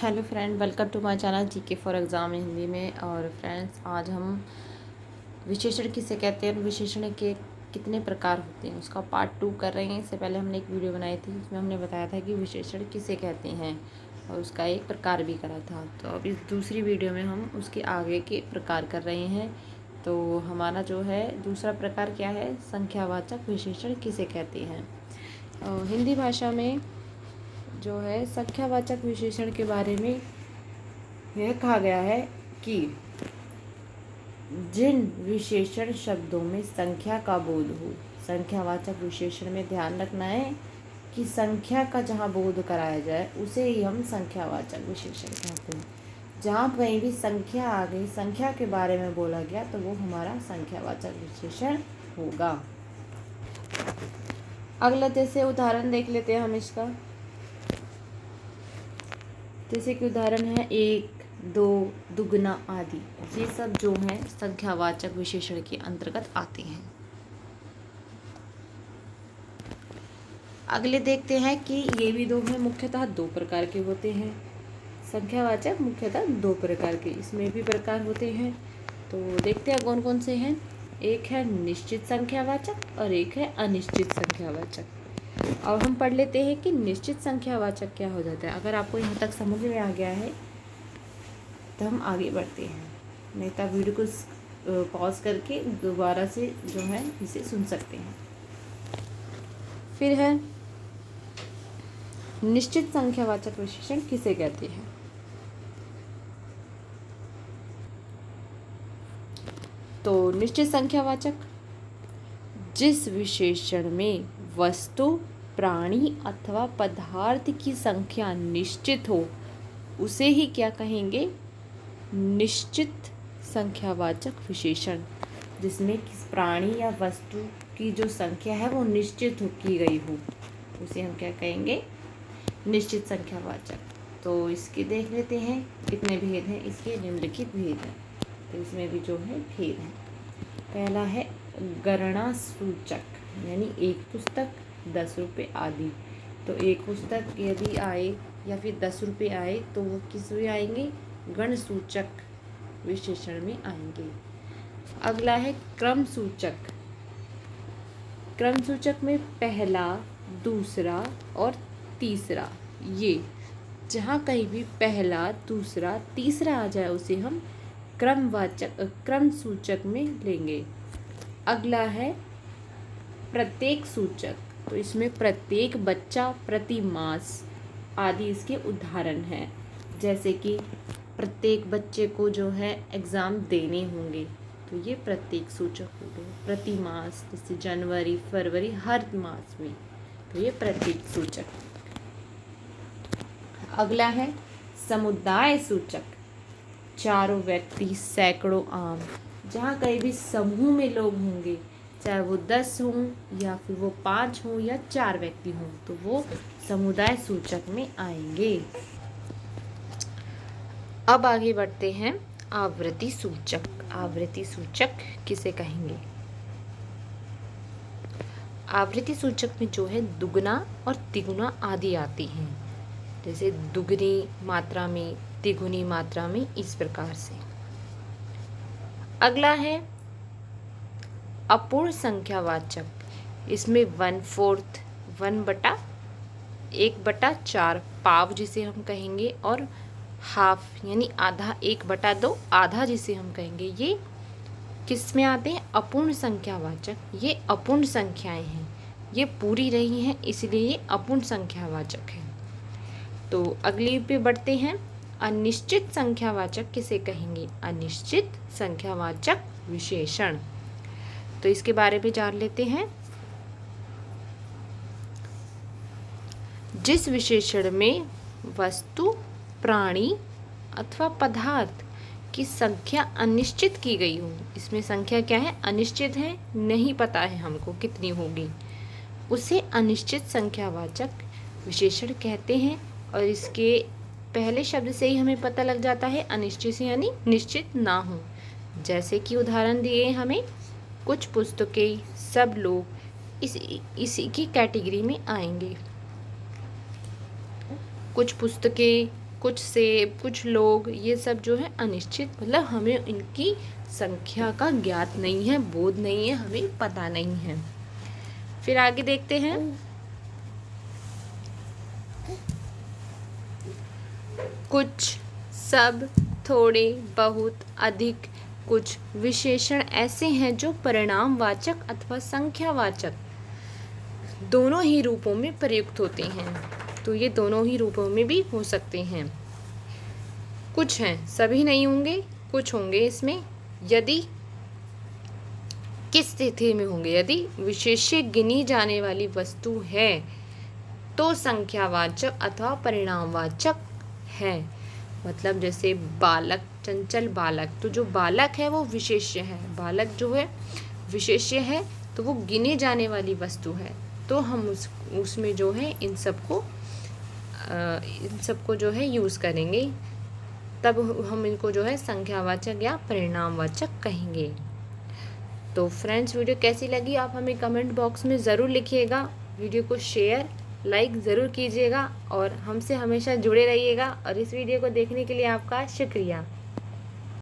Hello friend, welcome to my channel GK for exam Hindi में। और friends, आज हम विशेषण किसे कहते हैं और विशेषण के कितने प्रकार होते हैं उसका पार्ट 2 कर रहे हैं। इससे पहले हमने एक वीडियो बनाई थी जिसमें हमने बताया था कि विशेषण किसे कहते हैं और उसका एक प्रकार भी करा था। तो अब इस दूसरी वीडियो में हम उसके आगे के प्रकार कर रहे हैं। तो हमारा जो है दूसरा प्रकार क्या है, संख्यावाचक विशेषण किसे कहते हैं। हिंदी भाषा में जो है संख्यावाचक विशेषण के बारे में यह कहा गया है कि जिन विशेषण शब्दों में संख्या का बोध हो। संख्यावाचक विशेषण में ध्यान रखना है कि संख्या का जहाँ बोध कराया जाए उसे ही हम संख्यावाचक विशेषण कहते हैं। जहाँ कहीं भी संख्या आ गई, संख्या के बारे में बोला गया, तो वो हमारा संख्यावाचक विशेषण होगा। अगला जैसे उदाहरण देख लेते हैं हम इसका। जैसे कि उदाहरण है 1, 2, दुगना आदि। ये सब जो हैं संख्यावाचक विशेषण के अंतर्गत आते हैं। अगले देखते हैं कि ये भी दो हैं, मुख्यतः दो प्रकार के होते हैं। संख्यावाचक मुख्यतः दो प्रकार के, इसमें भी प्रकार होते हैं। तो देखते हैं कौन कौन से हैं। एक है निश्चित संख्यावाचक और एक है अनिश्चित संख्यावाचक। अब हम पढ़ लेते हैं कि निश्चित संख्यावाचक क्या हो जाता है। अगर आपको यहाँ तक समझ में आ गया है तो हम आगे बढ़ते हैं, नहीं तो आप वीडियो को पॉज करके दोबारा से जो है इसे सुन सकते हैं। फिर है निश्चित संख्यावाचक विशेषण किसे कहते हैं। तो निश्चित संख्यावाचक जिस विशेषण में वस्तु, प्राणी अथवा पदार्थ की संख्या निश्चित हो उसे ही क्या कहेंगे, निश्चित संख्यावाचक विशेषण। जिसमें किस प्राणी या वस्तु की जो संख्या है वो निश्चित की गई हो उसे हम क्या कहेंगे, निश्चित संख्यावाचक। तो इसके देख लेते हैं कितने भेद हैं, इसके निम्नलिखित भेद हैं। तो इसमें भी जो है भेद हैं। पहला है गणना सूचक, यानी एक पुस्तक 10 रुपये आदि। तो एक पुस्तक यदि आए या फिर 10 रुपये आए तो वो किस में आएंगे, गण सूचक विशेषण में आएंगे। अगला है क्रम सूचक। क्रम सूचक में पहला, दूसरा और तीसरा, ये जहाँ कहीं भी पहला, दूसरा, तीसरा आ जाए उसे हम क्रम सूचक में लेंगे। अगला है प्रत्येक सूचक। तो इसमें प्रत्येक, बच्चा, प्रति मास आदि इसके उदाहरण हैं। जैसे कि प्रत्येक बच्चे को जो है एग्ज़ाम देने होंगे, तो ये प्रत्येक सूचक हो गए। प्रति मास जैसे जनवरी, फरवरी, हर मास में, तो ये प्रत्येक सूचक। अगला है समुदाय सूचक। चारों व्यक्ति, सैकड़ों आम। जहाँ कहीं भी समूह में लोग होंगे, चाहे वो 10 हों या फिर वो 5 हों या 4 व्यक्ति हों, तो वो समुदाय सूचक में आएंगे। अब आगे बढ़ते हैं आवृत्ति सूचक। आवृत्ति सूचक किसे कहेंगे। आवृत्ति सूचक में जो है दुगना और तिगुना आदि आती हैं। जैसे दुगनी मात्रा में, तिगुनी मात्रा में, इस प्रकार से। अगला है अपूर्ण संख्यावाचक। इसमें 1/4, 1/4 पाव जिसे हम कहेंगे, और हाफ यानी आधा, 1/2 आधा जिसे हम कहेंगे, ये किस में आते हैं, अपूर्ण संख्यावाचक। ये अपूर्ण संख्याएं हैं, ये पूरी रही हैं इसलिए ये अपूर्ण संख्यावाचक है। तो अगली पे बढ़ते हैं, अनिश्चित संख्यावाचक किसे कहेंगे। अनिश्चित संख्यावाचक विशेषण, तो इसके बारे में जान लेते हैं। जिस विशेषण में वस्तु, प्राणी अथवा पदार्थ की संख्या अनिश्चित की गई हो। इसमें संख्या क्या है, अनिश्चित है, नहीं पता है हमको कितनी होगी, उसे अनिश्चित संख्यावाचक विशेषण कहते हैं। और इसके पहले शब्द से ही हमें पता लग जाता है अनिश्चित से यानी निश्चित ना हो। जैसे कि उदाहरण दिए हमें, कुछ पुस्तकें, सब लोग इसी की कैटेगरी में आएंगे। कुछ पुस्तकें, कुछ सेब, कुछ लोग, ये सब जो है अनिश्चित, मतलब हमें इनकी संख्या का ज्ञात नहीं है, बोध नहीं है, हमें पता नहीं है। फिर आगे देखते हैं। कुछ, सब, थोड़े, बहुत, अधिक, कुछ विशेषण ऐसे हैं जो परिणामवाचक अथवा संख्यावाचक दोनों ही रूपों में प्रयुक्त होते हैं। तो ये दोनों ही रूपों में भी हो सकते हैं। कुछ हैं, सभी नहीं होंगे, कुछ होंगे इसमें। यदि किस स्थिति में होंगे? यदि विशेष्य गिनी जाने वाली वस्तु है तो संख्यावाचक अथवा परिणामवाचक है। मतलब जैसे बालक, चंचल बालक, तो जो बालक है वो विशेष्य है। बालक जो है विशेष्य है, तो वो गिने जाने वाली वस्तु है, तो हम उसमें जो है इन सबको जो है यूज़ करेंगे, तब हम इनको जो है संख्यावाचक या परिणामवाचक कहेंगे। तो फ्रेंड्स, वीडियो कैसी लगी आप हमें कमेंट बॉक्स में ज़रूर लिखिएगा। वीडियो को शेयर, लाइक ज़रूर कीजिएगा और हमसे हमेशा जुड़े रहिएगा। और इस वीडियो को देखने के लिए आपका शुक्रिया।